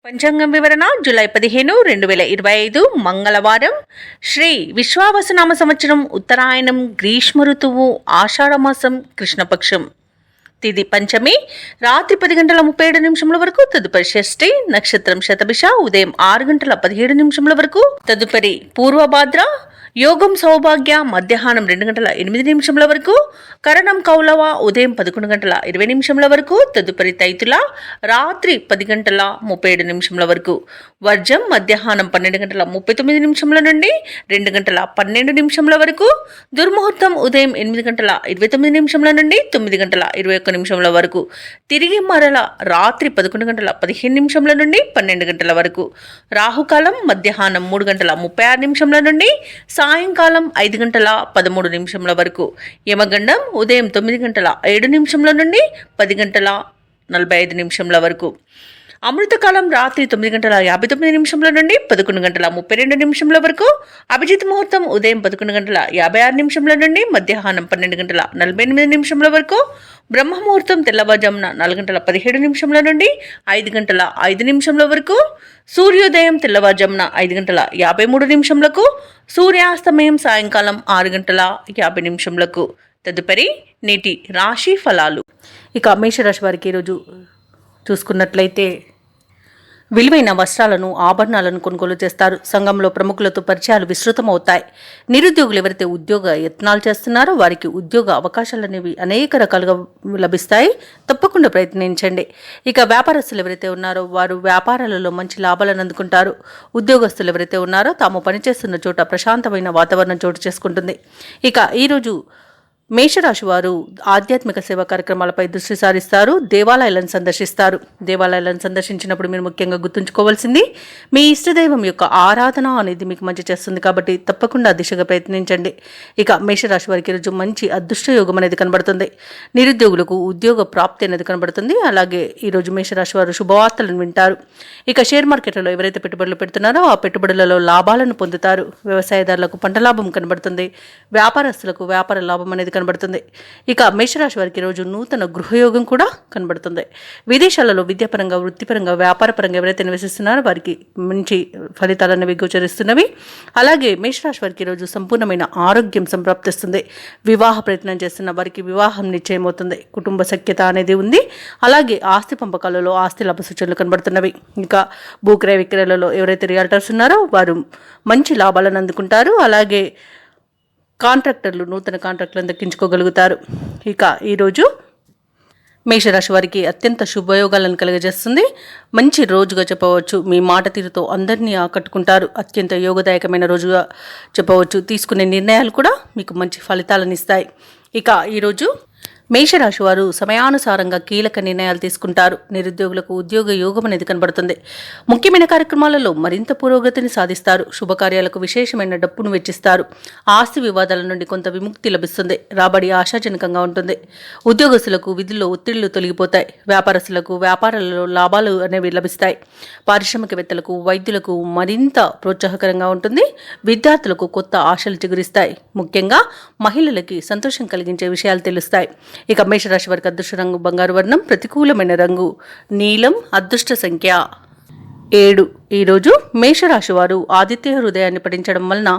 పంచాంగం వివరణ జూలై 15, 2025 మంగళవారం. శ్రీ విశ్వావసునామ సంవత్సరం, ఉత్తరాయణం, గ్రీష్మ ఋతువు, ఆషాఢమాసం, కృష్ణపక్షం. తిథి పంచమి, రాత్రి 10 గంటల 37 నిమిషముల వరకు. తదుపరి షష్ఠి. నక్షత్రం శతభిష, ఉదయం 6 గంటల 17 నిమిషముల వరకు. తదుపరి పూర్వభాద్ర. యోగం సౌభాగ్య, మధ్యాహ్నం 2 గంటల 8 నిమిషముల వరకు. కరణం కౌలవ, ఉదయం 11 గంటల 20 నిమిషముల వరకు. తదుపరి తైతుల, రాత్రి 10 గంటల 37 నిమిషముల వరకు. వర్జం మధ్యాహ్నం 12 గంటల 39 నిమిషముల నుండి 2 గంటల 12 నిమిషముల వరకు. దుర్ముహూర్తం ఉదయం 8 గంటల 29 నిమిషముల నుండి 9 గంటల 21 నిమిషముల వరకు. తిరిగి మరల రాత్రి 11 గంటల 15 నిమిషముల నుండి 12 గంటల వరకు. రాహుకాలం మధ్యాహ్నం 3 గంటల 36 నిమిషముల నుండి సాయంకాలం 5 గంటల 13 నిమిషముల వరకు. యమగండం ఉదయం 9 గంటల 7 నిమిషముల నుండి 10 గంటల 45 నిమిషముల వరకు. అమృతకాలం రాత్రి 9 గంటల 59 నిమిషముల నుండి 11 గంటల 32 నిమిషముల వరకు. అభిజిత్ ముహూర్తం ఉదయం 11 గంటల 56 నిమిషముల నుండి మధ్యాహ్నం 12 గంటల 48 నిమిషముల వరకు. బ్రహ్మముహూర్తం తెల్లవారుజామున 4 గంటల 17 నిమిషముల నుండి 5 గంటల 5 నిమిషముల వరకు. సూర్యోదయం తెల్లవారుజామున 5 గంటల 53 నిమిషములకు. సూర్యాస్తమయం సాయంకాలం 6 గంటల 50 నిమిషములకు. తదుపరి నేటి రాశి ఫలాలు. ఇక మేషరాశి వారికి ఈరోజు చూసుకున్నట్లయితే విలువైన వస్త్రాలను, ఆభరణాలను కొనుగోలు చేస్తారు. సంఘంలో ప్రముఖులతో పరిచయాలు విస్తృతమవుతాయి. నిరుద్యోగులు ఎవరైతే ఉద్యోగ యత్నాలు చేస్తున్నారో వారికి ఉద్యోగ అవకాశాలు అనేవి అనేక రకాలుగా లభిస్తాయి. తప్పకుండా ప్రయత్నించండి. ఇక వ్యాపారస్తులు ఎవరైతే ఉన్నారో వారు వ్యాపారాలలో మంచి లాభాలను అందుకుంటారు. ఉద్యోగస్తులు ఎవరైతే ఉన్నారో తాము పనిచేస్తున్న చోట ప్రశాంతమైన వాతావరణం చోటు చేసుకుంటుంది. ఇక ఈరోజు మేషరాశి వారు ఆధ్యాత్మిక సేవా కార్యక్రమాలపై దృష్టి సారిస్తారు. దేవాలయాలను సందర్శిస్తారు. దేవాలయాలను సందర్శించినప్పుడు మీరు ముఖ్యంగా గుర్తుంచుకోవాల్సింది మీ ఇష్టదైవం యొక్క ఆరాధన అనేది మీకు మంచి చేస్తుంది కాబట్టి తప్పకుండా దిశగా ప్రయత్నించండి. ఇక మేషరాశి వారికి ఈరోజు మంచి అదృష్ట యోగం అనేది కనబడుతుంది. నిరుద్యోగులకు ఉద్యోగ ప్రాప్తి అనేది కనబడుతుంది. అలాగే ఈరోజు మేషరాశి వారు శుభవార్తలను వింటారు. ఇక షేర్ మార్కెట్లలో ఎవరైతే పెట్టుబడులు పెడుతున్నారో ఆ పెట్టుబడులలో లాభాలను పొందుతారు. వ్యవసాయదారులకు పంట లాభం కనబడుతుంది. వ్యాపారస్తులకు వ్యాపార లాభం అనేది కనబడుతుంది. ఇక మేషరాశి వారికి రోజు నూతన గృహయోగం కూడా కనబడుతుంది. విదేశాలలో విద్యాపరంగా, వృత్తిపరంగా, వ్యాపారపరంగా ఎవరైతే నివసిస్తున్నారో వారికి మంచి ఫలితాలు అనేవి గోచరిస్తున్నవి. అలాగే మేషరాశి వారికి రోజు సంపూర్ణమైన ఆరోగ్యం సంప్రాప్తిస్తుంది. వివాహ ప్రయత్నం చేస్తున్న వారికి వివాహం నిశ్చయమవుతుంది. కుటుంబ సఖ్యత అనేది ఉంది. అలాగే ఆస్తి పంపకాలలో ఆస్తి లాభ సూచనలు కనబడుతున్నవి. ఇంకా భూక్రయ విక్రయాలలో ఎవరైతే రియాల్టర్స్ ఉన్నారో వారు మంచి లాభాలను అందుకుంటారు. అలాగే కాంట్రాక్టర్లు నూతన కాంట్రాక్టులను దక్కించుకోగలుగుతారు. ఇక ఈరోజు మేషరాశి వారికి అత్యంత శుభయోగాలను కలుగజేస్తుంది. మంచి రోజుగా చెప్పవచ్చు. మీ మాట తీరుతో అందరినీ ఆకట్టుకుంటారు. అత్యంత యోగదాయకమైన రోజుగా చెప్పవచ్చు. తీసుకునే నిర్ణయాలు కూడా మీకు మంచి ఫలితాలను ఇస్తాయి. ఇక ఈరోజు మేషరాశి వారు సమయానుసారంగా కీలక నిర్ణయాలు తీసుకుంటారు. నిరుద్యోగులకు ఉద్యోగ యోగం అనేది కనబడుతుంది. ముఖ్యమైన కార్యక్రమాలలో మరింత పురోగతిని సాధిస్తారు. శుభకార్యాలకు విశేషమైన డబ్బును వెచ్చిస్తారు. ఆస్తి వివాదాల నుండి కొంత విముక్తి లభిస్తుంది. రాబడి ఆశాజనకంగా ఉంటుంది. ఉద్యోగస్తులకు విధుల్లో ఒత్తిళ్లు తొలగిపోతాయి. వ్యాపారస్తులకు వ్యాపారాలలో లాభాలు అనేవి లభిస్తాయి. పారిశ్రామికవేత్తలకు, వైద్యులకు మరింత ప్రోత్సాహకరంగా ఉంటుంది. విద్యార్థులకు కొత్త ఆశలు చిగురిస్తాయి. ముఖ్యంగా మహిళలకి సంతోషం కలిగించే విషయాలు తెలుస్తాయి. ఇక మేషరాశి వారికి అదృష్ట రంగు బంగారు వర్ణం. ప్రతికూలమైన రంగు నీలం. అదృష్ట సంఖ్య 7. ఈరోజు మేషరాశి వారు ఆదిత్య హృదయాన్ని పఠించడం వలన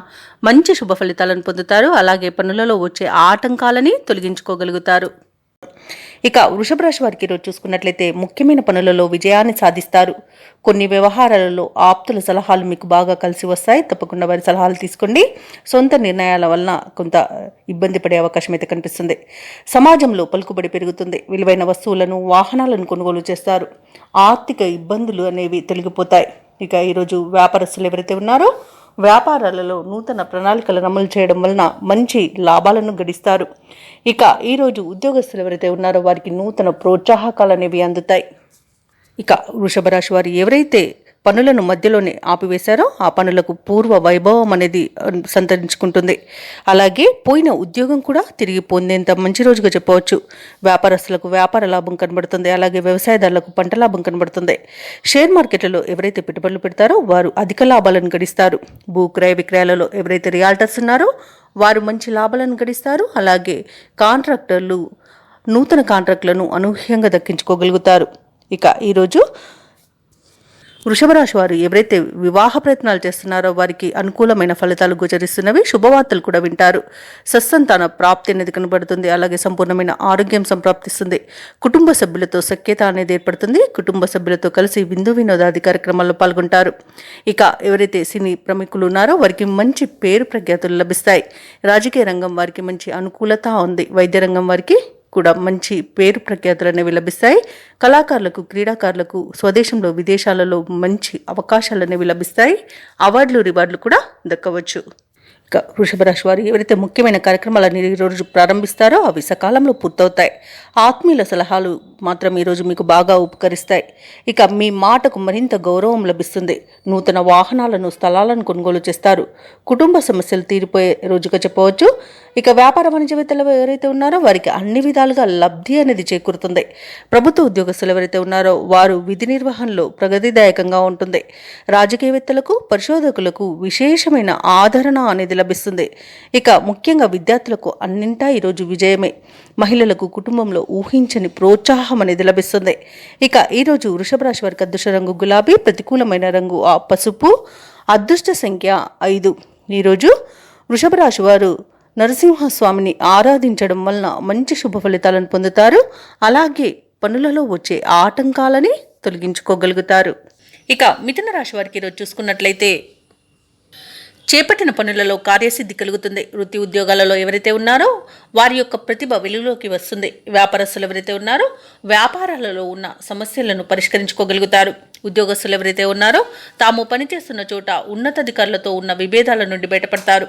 మంచి శుభ ఫలితాలను పొందుతారు. అలాగే పనులలో వచ్చే ఆటంకాలని తొలగించుకోగలుగుతారు. ఇక వృషభ రాశి వారికి ఈరోజు చూసుకున్నట్లయితే ముఖ్యమైన పనులలో విజయాన్ని సాధిస్తారు. కొన్ని వ్యవహారాలలో ఆప్తుల సలహాలు మీకు బాగా కలిసి వస్తాయి. తప్పకుండా వారి సలహాలు తీసుకోండి. సొంత నిర్ణయాల వలన కొంత ఇబ్బంది పడే అవకాశం అయితే కనిపిస్తుంది. సమాజంలో పలుకుబడి పెరుగుతుంది. విలువైన వస్తువులను, వాహనాలను కొనుగోలు చేస్తారు. ఆర్థిక ఇబ్బందులు అనేవి తొలగిపోతాయి. ఇక ఈరోజు వ్యాపారస్తులు ఎవరైతే ఉన్నారో వ్యాపారాలలో నూతన ప్రణాళికలను అమలు చేయడం వలన మంచి లాభాలను గడిస్తారు. ఇక ఈరోజు ఉద్యోగస్తులు ఎవరైతే ఉన్నారో వారికి నూతన ప్రోత్సాహకాలు అనేవి అందుతాయి. ఇక వృషభ రాశి వారు ఎవరైతే పనులను మధ్యలోనే ఆపివేశారో ఆ పనులకు పూర్వ వైభవం అనేది సంతరించుకుంటుంది. అలాగే పోయిన ఉద్యోగం కూడా తిరిగి పొందేంత మంచి రోజుగా చెప్పవచ్చు. వ్యాపారస్తులకు వ్యాపార లాభం కనబడుతుంది. అలాగే వ్యవసాయదారులకు పంట లాభం కనబడుతుంది. షేర్ మార్కెట్లలో ఎవరైతే పెట్టుబడులు పెడతారో వారు అధిక లాభాలను గడిస్తారు. భూక్రయ విక్రయాలలో ఎవరైతే రియాల్టర్స్ ఉన్నారో వారు మంచి లాభాలను గడిస్తారు. అలాగే కాంట్రాక్టర్లు నూతన కాంట్రాక్టులను అనూహ్యంగా దక్కించుకోగలుగుతారు. ఇక ఈరోజు వృషభ రాశి వారు ఎవరైతే వివాహ ప్రయత్నాలు చేస్తున్నారో వారికి అనుకూలమైన ఫలితాలు గోచరిస్తున్నవి. శుభవార్తలు కూడా వింటారు. సత్సంతాన ప్రాప్తి అనేది కనబడుతుంది. అలాగే సంపూర్ణమైన ఆరోగ్యం సంప్రాప్తిస్తుంది. కుటుంబ సభ్యులతో సఖ్యత అనేది ఏర్పడుతుంది. కుటుంబ సభ్యులతో కలిసి విందు వినోదాది కార్యక్రమాల్లో పాల్గొంటారు. ఇక ఎవరైతే సినీ ప్రముఖులు ఉన్నారో వారికి మంచి పేరు ప్రఖ్యాతులు లభిస్తాయి. రాజకీయ రంగం వారికి మంచి అనుకూలత ఉంది. వైద్య రంగం వారికి కూడా మంచి పేరు ప్రఖ్యాతులు అనేవి లభిస్తాయి. కళాకారులకు, క్రీడాకారులకు స్వదేశంలో, విదేశాలలో మంచి అవకాశాలు అనేవి లభిస్తాయి. అవార్డులు, రివార్డులు కూడా దక్కవచ్చు. ఇక వృషభ రాశి వారు ఎవరైతే ముఖ్యమైన కార్యక్రమాలను ఈరోజు ప్రారంభిస్తారో అవి సకాలంలో పూర్తవుతాయి. ఆత్మీయుల సలహాలు మాత్రం ఈరోజు మీకు బాగా ఉపకరిస్తాయి. ఇక మీ మాటకు మరింత గౌరవం లభిస్తుంది. నూతన వాహనాలను, స్థలాలను కొనుగోలు చేస్తారు. కుటుంబ సమస్యలు తీరిపోయే రోజుగా చెప్పవచ్చు. ఇక వ్యాపార వాణిజ్యవేత్తలు ఎవరైతే ఉన్నారో వారికి అన్ని విధాలుగా లబ్ధి అనేది చేకూరుతుంది. ప్రభుత్వ ఉద్యోగస్తులు ఎవరైతే ఉన్నారో వారు విధి నిర్వహణలో ప్రగతిదాయకంగా ఉంటుంది. రాజకీయవేత్తలకు, పరిశోధకులకు విశేషమైన ఆదరణ అనేది లభిస్తుంది. ఇక ముఖ్యంగా విద్యార్థులకు అన్నింటా ఈరోజు విజయమే. మహిళలకు కుటుంబంలో ఊహించని ప్రోత్సాహం అనేది లభిస్తుంది. ఇక ఈరోజు వృషభ రాశి వారికి అదృష్ట రంగు గులాబీ, ప్రతికూలమైన రంగు పసుపు, అదృష్ట సంఖ్య 5. ఈరోజు వృషభ రాశి వారు నరసింహస్వామిని ఆరాధించడం వలన మంచి శుభ ఫలితాలను పొందుతారు. అలాగే పనులలో వచ్చే ఆటంకాలని తొలగించుకోగలుగుతారు. ఇక మిథున రాశి వారికి ఈరోజు చూసుకున్నట్లయితే చేపట్టిన పనులలో కార్యసిద్ధి కలుగుతుంది. వృత్తి ఉద్యోగాలలో ఎవరైతే ఉన్నారో వారి యొక్క ప్రతిభ వెలుగులోకి వస్తుంది. వ్యాపారస్తులు ఎవరైతే ఉన్నారో వ్యాపారాలలో ఉన్న సమస్యలను పరిష్కరించుకోగలుగుతారు. ఉద్యోగస్తులు ఎవరైతే ఉన్నారో తాము పనిచేస్తున్న చోట ఉన్నతాధికారులతో ఉన్న విభేదాల నుండి బయటపడతారు.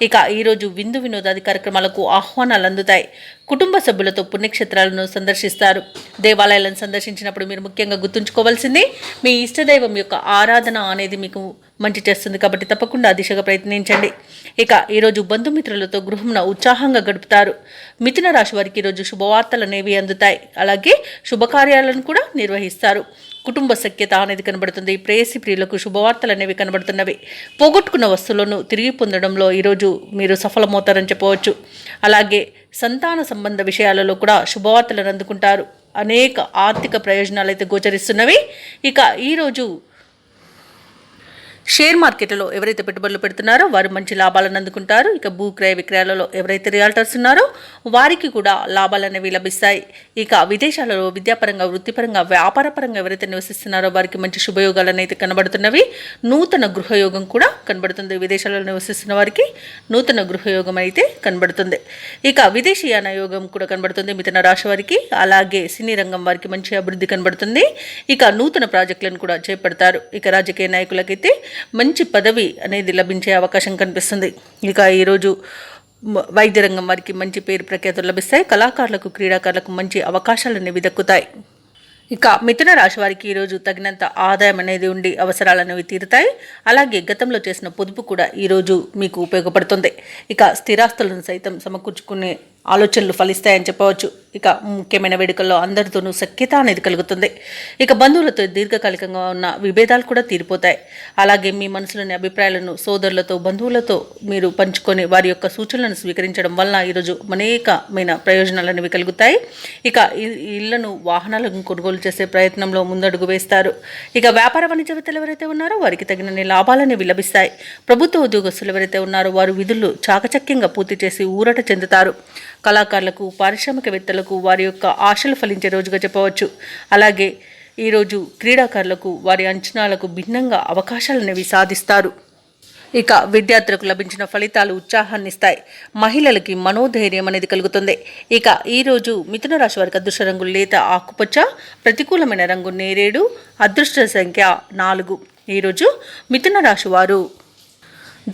ఇక ఈరోజు విందు వినోదాది కార్యక్రమాలకు ఆహ్వానాలు అందుతాయి. కుటుంబ సభ్యులతో పుణ్యక్షేత్రాలను సందర్శిస్తారు. దేవాలయాలను సందర్శించినప్పుడు మీరు ముఖ్యంగా గుర్తుంచుకోవాల్సింది మీ ఇష్టదైవం యొక్క ఆరాధన అనేది మీకు మంచి చేస్తుంది. కాబట్టి తప్పకుండా ఆ దిశగా ప్రయత్నించండి. ఇక ఈరోజు బంధుమిత్రులతో గృహంన ఉత్సాహంగా గడుపుతారు. మిథున రాశి వారికి ఈరోజు శుభవార్తలు అనేవి అందుతాయి. అలాగే శుభకార్యాలను కూడా నిర్వహిస్తారు. కుటుంబ సఖ్యత అనేది కనబడుతుంది. ప్రేయసి ప్రియులకు శుభవార్తలు అనేవి కనబడుతున్నవి. పోగొట్టుకున్న వస్తువులను తిరిగి పొందడంలో ఈరోజు మీరు సఫలమవుతారని చెప్పవచ్చు. అలాగే సంతాన సంబంధ విషయాలలో కూడా శుభవార్తలను అందుకుంటారు. అనేక ఆర్థిక ప్రయోజనాలు అయితే గోచరిస్తున్నవి. ఇక ఈరోజు షేర్ మార్కెట్లో ఎవరైతే పెట్టుబడులు పెడుతున్నారో వారు మంచి లాభాలను అందుకుంటారు. ఇక భూ క్రయ విక్రయాలలో ఎవరైతే రియాల్టర్స్ ఉన్నారో వారికి కూడా లాభాలు అనేవి లభిస్తాయి. ఇక విదేశాలలో విద్యాపరంగా, వృత్తిపరంగా, వ్యాపారపరంగా ఎవరైతే నివసిస్తున్నారో వారికి మంచి శుభయోగాలు అయితే కనబడుతున్నవి. నూతన గృహయోగం కూడా కనబడుతుంది. విదేశాలలో నివసిస్తున్న వారికి నూతన గృహయోగం అయితే కనబడుతుంది. ఇక విదేశీయాన యోగం కూడా కనబడుతుంది మిథున రాశి వారికి. అలాగే సినీ రంగం వారికి మంచి అభివృద్ధి కనబడుతుంది. ఇక నూతన ప్రాజెక్టులను కూడా చేపడతారు. ఇక రాజకీయ నాయకులకైతే మంచి పదవి అనేది లభించే అవకాశం కనిపిస్తుంది. ఇక ఈరోజు వైద్య రంగం వారికి మంచి పేరు ప్రఖ్యాతులు లభిస్తాయి. కళాకారులకు, క్రీడాకారులకు మంచి అవకాశాలు అనేవి దక్కుతాయి. ఇక మిథున రాశి వారికి ఈరోజు తగినంత ఆదాయం అనేది ఉండి అవసరాలు అనేవి తీరుతాయి. అలాగే గతంలో చేసిన పొదుపు కూడా ఈరోజు మీకు ఉపయోగపడుతుంది. ఇక స్థిరాస్తులను సైతం సమకూర్చుకునే ఆలోచనలు ఫలిస్తాయని చెప్పవచ్చు. ఇక ముఖ్యమైన వేడుకల్లో అందరితోనూ సఖ్యత అనేది కలుగుతుంది. ఇక బంధువులతో దీర్ఘకాలికంగా ఉన్న విభేదాలు కూడా తీరిపోతాయి. అలాగే మీ మనసులోని అభిప్రాయాలను సోదరులతో, బంధువులతో మీరు పంచుకొని వారి యొక్క సూచనలను స్వీకరించడం వలన ఈరోజు అనేకమైన ప్రయోజనాలు అనేవి కలుగుతాయి. ఇక ఇళ్లను, వాహనాలను కొనుగోలు చేసే ప్రయత్నంలో ముందడుగు వేస్తారు. ఇక వ్యాపార వాణిజ్యవేత్తలు ఎవరైతే ఉన్నారో వారికి తగిన లాభాలనేవి లభిస్తాయి. ప్రభుత్వ ఉద్యోగస్తులు ఎవరైతే ఉన్నారో వారు విధులు చాకచక్యంగా పూర్తి చేసి ఊరట చెందుతారు. కళాకారులకు, పారిశ్రామికవేత్తలకు వారి యొక్క ఆశలు ఫలించే రోజుగా చెప్పవచ్చు. అలాగే ఈరోజు క్రీడాకారులకు వారి అంచనాలకు భిన్నంగా అవకాశాలనేవి సాధిస్తారు. ఇక విద్యార్థులకు లభించిన ఫలితాలు ఉత్సాహాన్ని ఇస్తాయి. మహిళలకి మనోధైర్యం అనేది కలుగుతుంది. ఇక ఈరోజు మిథున రాశి వారికి అదృష్ట రంగు లేత ఆకుపచ్చ, ప్రతికూలమైన రంగు నేరేడు, అదృష్ట సంఖ్య 4. ఈరోజు మిథున రాశి వారు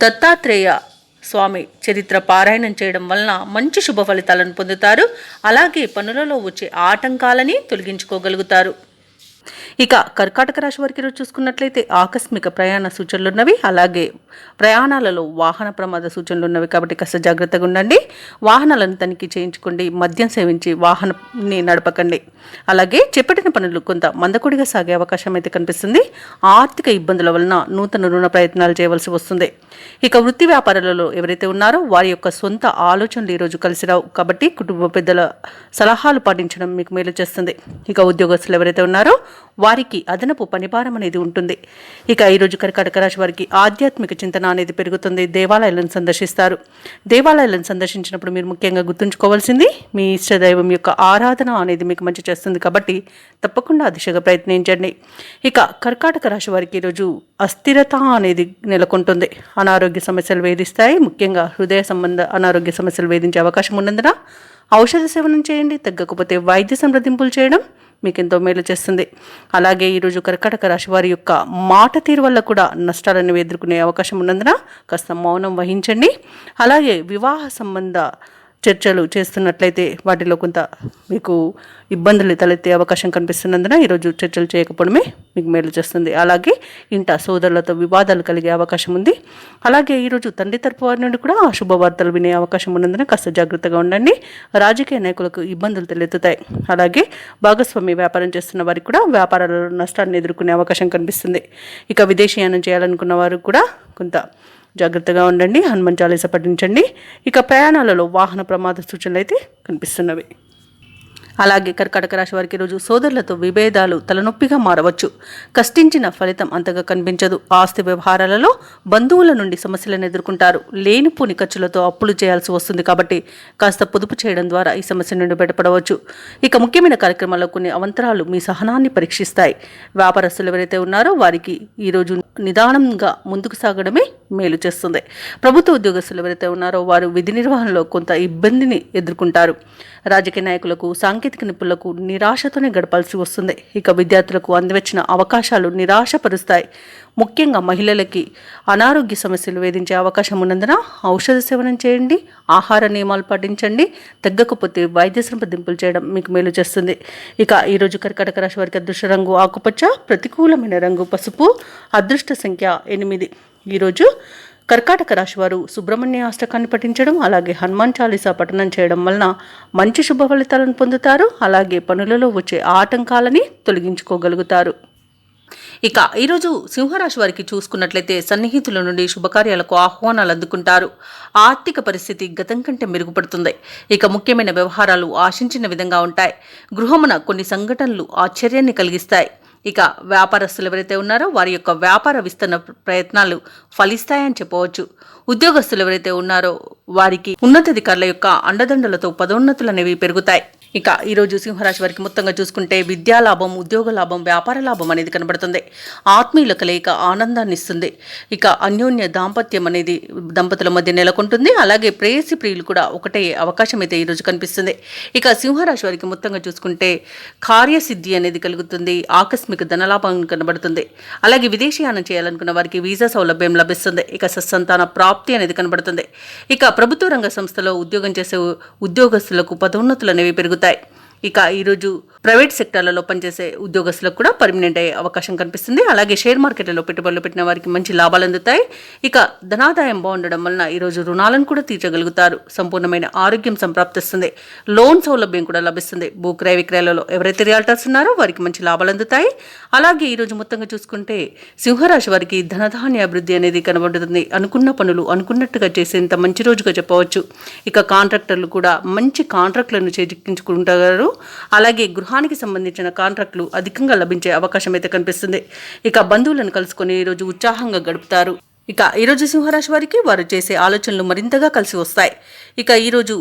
దత్తాత్రేయ స్వామి చరిత్ర పారాయణం చేయడం వలన మంచి శుభ ఫలితాలను పొందుతారు. అలాగే పనులలో వచ్చే ఆటంకాలని తొలగించుకోగలుగుతారు. ఇక కర్కాటక రాశి వారికి ఈరోజు చూసుకున్నట్లయితే ఆకస్మిక ప్రయాణ సూచనలు ఉన్నవి. అలాగే ప్రయాణాలలో వాహన ప్రమాద సూచనలు ఉన్నవి. కాబట్టి కాస్త జాగ్రత్తగా ఉండండి. వాహనాలను తనిఖీ చేయించుకోండి. మద్యం సేవించి వాహనాన్ని నడపకండి. అలాగే చేపట్టిన పనులు కొంత మందకొడిగా సాగే అవకాశం అయితే కనిపిస్తుంది. ఆర్థిక ఇబ్బందుల వలన నూతన రుణ ప్రయత్నాలు చేయవలసి వస్తుంది. ఇక వృత్తి వ్యాపారాలలో ఎవరైతే ఉన్నారో వారి యొక్క సొంత ఆలోచనలు ఈరోజు కలిసి రావు. కాబట్టి కుటుంబ పెద్దల సలహాలు పాటించడం మీకు మేలు చేస్తుంది. ఇక ఉద్యోగస్తులు ఎవరైతే ఉన్నారో వారికి అదనపు పనిభారం అనేది ఉంటుంది. ఇక ఈరోజు కర్కాటక రాశి వారికి ఆధ్యాత్మిక చింతన అనేది పెరుగుతుంది. దేవాలయాలను సందర్శిస్తారు. దేవాలయాలను సందర్శించినప్పుడు మీరు ముఖ్యంగా గుర్తుంచుకోవాల్సింది మీ ఇష్టదైవం యొక్క ఆరాధన అనేది మీకు మంచి చేస్తుంది కాబట్టి తప్పకుండా ఆ దిశగా ప్రయత్నించండి. ఇక కర్కాటక రాశి వారికి ఈరోజు అస్థిరత అనేది నెలకొంటుంది. అనారోగ్య సమస్యలు వేధిస్తాయి. ముఖ్యంగా హృదయ సంబంధ అనారోగ్య సమస్యలు వేధించే అవకాశం ఉన్నందున ఔషధ సేవనం చేయండి. తగ్గకపోతే వైద్య సంప్రదింపులు చేయడం మీకు ఎంతో మేలు చేస్తుంది. అలాగే ఈరోజు కర్కాటక రాశి వారి యొక్క మాట తీరు వల్ల కూడా నష్టాలను ఎదుర్కొనే అవకాశం ఉన్నందున కాస్త మౌనం వహించండి. అలాగే వివాహ సంబంధ చర్చలు చేస్తున్నట్లయితే వాటిలో కొంత మీకు ఇబ్బందులు తలెత్తే అవకాశం కనిపిస్తున్నందున ఈరోజు చర్చలు చేయకపోవడమే మీకు మేలు చేస్తుంది. అలాగే ఇంట సోదరులతో వివాదాలు కలిగే అవకాశం ఉంది. అలాగే ఈరోజు తండ్రి తరపు వారి నుండి కూడా శుభవార్తలు వినే అవకాశం ఉన్నందున కాస్త జాగ్రత్తగా ఉండండి. రాజకీయ నాయకులకు ఇబ్బందులు తలెత్తుతాయి. అలాగే భాగస్వామి వ్యాపారం చేస్తున్న వారికి కూడా వ్యాపారాలలో నష్టాన్ని ఎదుర్కొనే అవకాశం కనిపిస్తుంది. ఇక విదేశీయానం చేయాలనుకున్న వారు కూడా కొంత జాగ్రత్తగా ఉండండి. హనుమాన్ చాలీసా పఠించండి. ఇక ప్రయాణాలలో వాహన ప్రమాద సూచనలు అయితే కనిపిస్తున్నవి. అలాగే కర్కాటక రాశి వారికి రోజు సోదరులతో విభేదాలు తలనొప్పిగా మారవచ్చు. కష్టించిన ఫలితం అంతగా కనిపించదు. ఆస్తి వ్యవహారాలలో బంధువుల నుండి సమస్యలను ఎదుర్కొంటారు. లేనిపోని ఖర్చులతో అప్పులు చేయాల్సి వస్తుంది కాబట్టి కాస్త పొదుపు చేయడం ద్వారా ఈ సమస్య నుండి బయటపడవచ్చు. ఇక ముఖ్యమైన కార్యక్రమాల్లో కొన్ని అవంతరాలు మీ సహనాన్ని పరీక్షిస్తాయి. వ్యాపారస్తులు ఎవరైతే ఉన్నారో వారికి ఈరోజు నిదానంగా ముందుకు సాగడమే మేలు చేస్తుంది. ప్రభుత్వ ఉద్యోగస్తులు ఎవరైతే ఉన్నారో వారు విధి నిర్వహణలో కొంత ఇబ్బందిని ఎదుర్కొంటారు. రాజకీయ నాయకులకు సాంకేతిక నిపుణులకు నిరాశతోనే గడపాల్సి వస్తుంది. ఇక విద్యార్థులకు అందివచ్చిన అవకాశాలు నిరాశపరుస్తాయి. ముఖ్యంగా మహిళలకి అనారోగ్య సమస్యలు వేధించే అవకాశం ఉన్నందున ఔషధ సేవనం చేయండి. ఆహార నియమాలు పాటించండి. తగ్గకపోతే వైద్య సంప్రదింపులు చేయడం మీకు మేలు చేస్తుంది. ఇక ఈరోజు కర్కాటక రాశి వారికి అదృష్ట రంగు ఆకుపచ్చ, ప్రతికూలమైన రంగు పసుపు, అదృష్ట సంఖ్య 8. ఈరోజు కర్కాటక రాశి వారు సుబ్రహ్మణ్య అష్టకాన్ని పఠించడం అలాగే హనుమాన్ చాలీసా పఠనం చేయడం వలన మంచి శుభ ఫలితాలను పొందుతారు. అలాగే పనులలో వచ్చే ఆటంకాలని తొలగించుకోగలుగుతారు. ఇక ఈరోజు సింహరాశి వారికి చూసుకున్నట్లయితే సన్నిహితుల నుండి శుభకార్యాలకు ఆహ్వానాలు అందుకుంటారు. ఆర్థిక పరిస్థితి గతం కంటే మెరుగుపడుతుంది. ఇక ముఖ్యమైన వ్యవహారాలు ఆశించిన విధంగా ఉంటాయి. గృహమున కొన్ని సంఘటనలు ఆశ్చర్యాన్ని కలిగిస్తాయి. ఇక వ్యాపారస్తులు ఎవరైతే ఉన్నారో వారి యొక్క వ్యాపార విస్తరణ ప్రయత్నాలు ఫలిస్తాయని చెప్పవచ్చు. ఉద్యోగస్తులు ఎవరైతే ఉన్నారో వారికి ఉన్నతాధికారుల యొక్క అండదండలతో పదోన్నతులు అనేవి పెరుగుతాయి. ఇక ఈరోజు సింహరాశి వారికి మొత్తంగా చూసుకుంటే విద్యా లాభం, ఉద్యోగ లాభం, వ్యాపార లాభం అనేది కనబడుతుంది. ఆత్మీయుల కలయిక ఆనందాన్ని ఇస్తుంది. ఇక అన్యోన్య దాంపత్యం అనేది దంపతుల మధ్య నెలకొంటుంది. అలాగే ప్రేయసి ప్రియులు కూడా ఒకటే అవకాశం అయితే ఈరోజు కనిపిస్తుంది. ఇక సింహరాశి వారికి మొత్తంగా చూసుకుంటే కార్యసిద్ధి అనేది కలుగుతుంది. ఆకస్మిక ధనలాభం కనబడుతుంది. అలాగే విదేశీయానం చేయాలనుకున్న వారికి వీసా సౌలభ్యం లభిస్తుంది. ఇక సత్సంతాన ప్రాప్తి అనేది కనబడుతుంది. ఇక ప్రభుత్వ రంగ సంస్థలో ఉద్యోగం చేసే ఉద్యోగస్తులకు పదోన్నతులు అనేవి పెరుగుతాయి. ఇక ఈరోజు ప్రైవేట్ సెక్టార్లలో పనిచేసే ఉద్యోగస్తులకు కూడా పర్మనెంట్ అయ్యే అవకాశం కనిపిస్తుంది. అలాగే షేర్ మార్కెట్లలో పెట్టుబడులు పెట్టిన వారికి మంచి లాభాలు అందుతాయి. ఇక ధనాదాయం బాగుండడం వలన ఈరోజు రుణాలను కూడా తీర్చగలుగుతారు. సంపూర్ణమైన ఆరోగ్యం సంప్రాప్తిస్తుంది. లోన్ సౌలభ్యం కూడా లభిస్తుంది. భూక్రయ విక్రయాలలో ఎవరైతే రియాల్టర్స్ ఉన్నారో వారికి మంచి లాభాలు అందుతాయి. అలాగే ఈరోజు మొత్తంగా చూసుకుంటే సింహరాశి వారికి ధనధాన్య అభివృద్ధి అనేది కనబడుతుంది. అనుకున్న పనులు అనుకున్నట్టుగా చేసేంత మంచి రోజుగా చెప్పవచ్చు. ఇక కాంట్రాక్టర్లు కూడా మంచి కాంట్రాక్టులను చేజిక్కించుకుంటారు. అలాగే గృహానికి సంబంధించిన కాంట్రాక్టులు అధికంగా లభించే అవకాశం అయితే కనిపిస్తుంది. ఇక బంధువులను కలుసుకొని ఈరోజు ఉత్సాహంగా గడుపుతారు. ఇక ఈరోజు సింహరాశి వారికి వారు చేసే ఆలోచనలు మరింతగా కలిసి వస్తాయి. ఇక ఈరోజు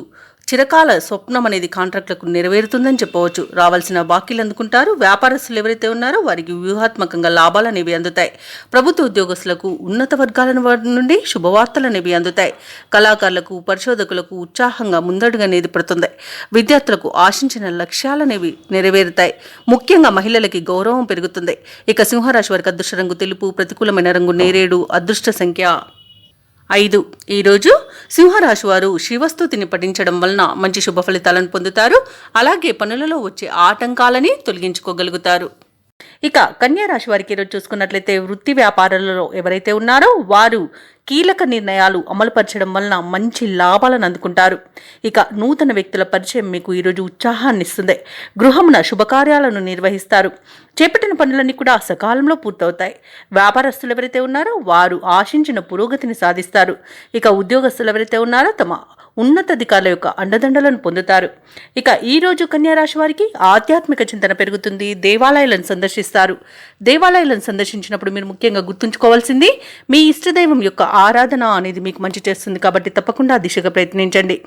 చిరకాల స్వప్నం అనేది కాంట్రాక్టులకు నెరవేరుతుందని చెప్పవచ్చు. రావాల్సిన బాకీలు అందుకుంటారు. వ్యాపారస్తులు ఎవరైతే ఉన్నారో వారికి వ్యూహాత్మకంగా లాభాలు అనేవి అందుతాయి. ప్రభుత్వ ఉద్యోగస్తులకు ఉన్నత వర్గాల నుండి శుభవార్తలు అనేవి అందుతాయి. కళాకారులకు, పరిశోధకులకు ఉత్సాహంగా ముందడుగా అనేది పడుతుంది. విద్యార్థులకు ఆశించిన లక్ష్యాలు అనేవి నెరవేరుతాయి. ముఖ్యంగా మహిళలకి గౌరవం పెరుగుతుంది. ఇక సింహరాశి వారికి అదృష్ట రంగు తెలుపు, ప్రతికూలమైన రంగు నేరేడు, అదృష్ట సంఖ్య 5. ఈరోజు సింహరాశి వారు శివస్తుతిని పఠించడం వలన మంచి శుభ ఫలితాలను పొందుతారు. అలాగే పనులలో వచ్చే ఆటంకాలని తొలగించుకోగలుగుతారు. ఇక కన్యా రాశి వారికి ఈరోజు చూసుకున్నట్లయితే వృత్తి వ్యాపారాలలో ఎవరైతే ఉన్నారో వారు కీలక నిర్ణయాలు అమలుపరచడం వలన మంచి లాభాలను అందుకుంటారు. ఇక నూతన వ్యక్తుల పరిచయం మీకు ఈరోజు ఉత్సాహాన్ని ఇస్తుంది. గృహమున శుభకార్యాలను నిర్వహిస్తారు. చేపట్టిన పనులన్నీ కూడా సకాలంలో పూర్తవుతాయి. వ్యాపారస్తులు ఎవరైతే ఉన్నారో వారు ఆశించిన పురోగతిని సాధిస్తారు. ఇక ఉద్యోగస్తులు ఎవరైతే ఉన్నారో తమ ఉన్నతాధికారుల యొక్క అండదండలను పొందుతారు. ఇక ఈ రోజు కన్యా రాశి వారికి ఆధ్యాత్మిక చింతన పెరుగుతుంది. దేవాలయాలను సందర్శిస్తారు. దేవాలయాలను సందర్శించినప్పుడు మీరు ముఖ్యంగా గుర్తుంచుకోవాల్సింది మీ ఇష్టదైవం యొక్క ఆరాధన అనేది మీకు మంచి చేస్తుంది కాబట్టి తప్పకుండా ఆ దిశగా ప్రయత్నించండి.